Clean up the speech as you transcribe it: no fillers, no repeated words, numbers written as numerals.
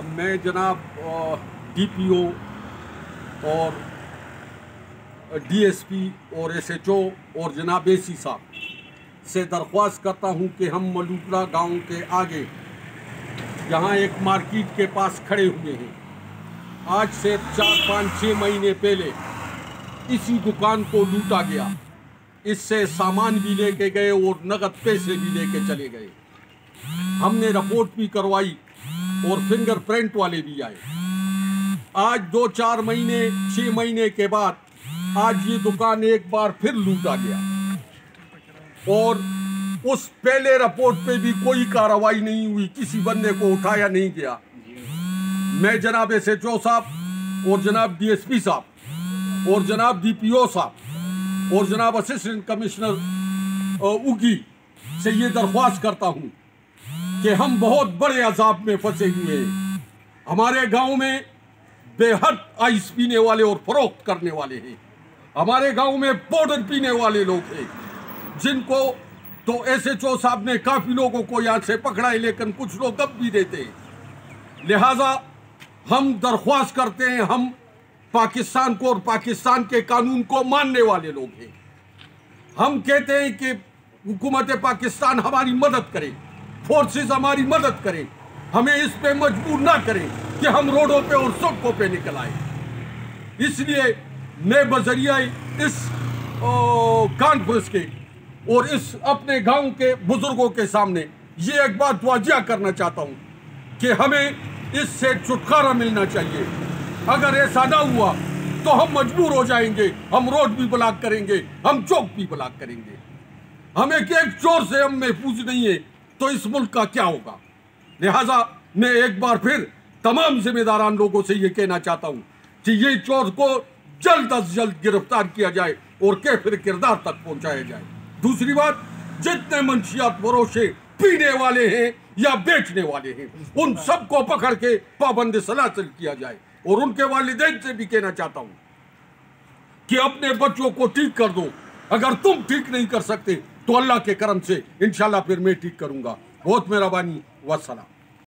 मैं जनाब DPO और DSP और SHO और जनाब AC साहब से दरख्वास्त करता हूं कि हम मलूकड़ा गांव के आगे यहाँ एक मार्केट के पास खड़े हुए हैं। आज से 4-5-6 महीने पहले इसी दुकान को लूटा गया। इससे सामान भी लेके गए और नगद पैसे भी लेके चले गए। हमने रिपोर्ट भी करवाई और फिंगरप्रिंट वाले भी आए। आज 2-4 महीने 6 महीने के बाद आज ये दुकान एक बार फिर लूटा गया और उस पहले रिपोर्ट पे भी कोई कार्रवाई नहीं हुई, किसी बंदे को उठाया नहीं गया। मैं जनाब SHO साहब और जनाब DSP साहब और जनाब DPO साहब और जनाब असिस्टेंट कमिश्नर उगी से ये दरख्वास्त करता हूँ कि हम बहुत बड़े अजाब में फंसे हुए हैं। हमारे गांव में बेहद आइस पीने वाले और फरोख्त करने वाले हैं। हमारे गांव में पाउडर पीने वाले लोग हैं जिनको तो SHO साहब ने काफ़ी लोगों को यहाँ से पकड़ा है, लेकिन कुछ लोग अब भी देते हैं। लिहाजा हम दरख्वास्त करते हैं, हम पाकिस्तान को और पाकिस्तान के कानून को मानने वाले लोग हैं। हम कहते हैं कि हुकूमत पाकिस्तान हमारी मदद करे, फोर्सेस हमारी मदद करें, हमें इस पे मजबूर ना करें कि हम रोडों पे और सड़कों पे निकल आए। इसलिए मैं बजरिया इस कॉन्फ्रेंस के और इस अपने गांव के बुजुर्गों के सामने ये एक बात वाजिया करना चाहता हूं कि हमें इससे छुटकारा मिलना चाहिए। अगर ऐसा ना हुआ तो हम मजबूर हो जाएंगे, हम रोड भी ब्लॉक करेंगे, हम चौक भी ब्लॉक करेंगे। हमें एक चोर से हम महफूज नहीं है तो इस मुल्क का क्या होगा। लिहाजा मैं एक बार फिर तमाम जिम्मेदारान लोगों से ये कहना चाहता हूँ कि ये चोर को जल्द अज जल्द गिरफ्तार किया जाए और कैफिर किरदार तक पहुंचाया जाए। दूसरी बात, जितने मंशियात फरोशे पीने वाले हैं या बेचने वाले हैं उन सबको पकड़ के पाबंद सलासल किया जाए। और उनके वालिदैन से भी कहना चाहता हूँ कि अपने बच्चों को ठीक कर दो। अगर तुम ठीक नहीं कर सकते तो अल्लाह के करम से इंशाल्लाह फिर मैं ठीक करूंगा। बहुत मेहरबानी, वस्सलाम।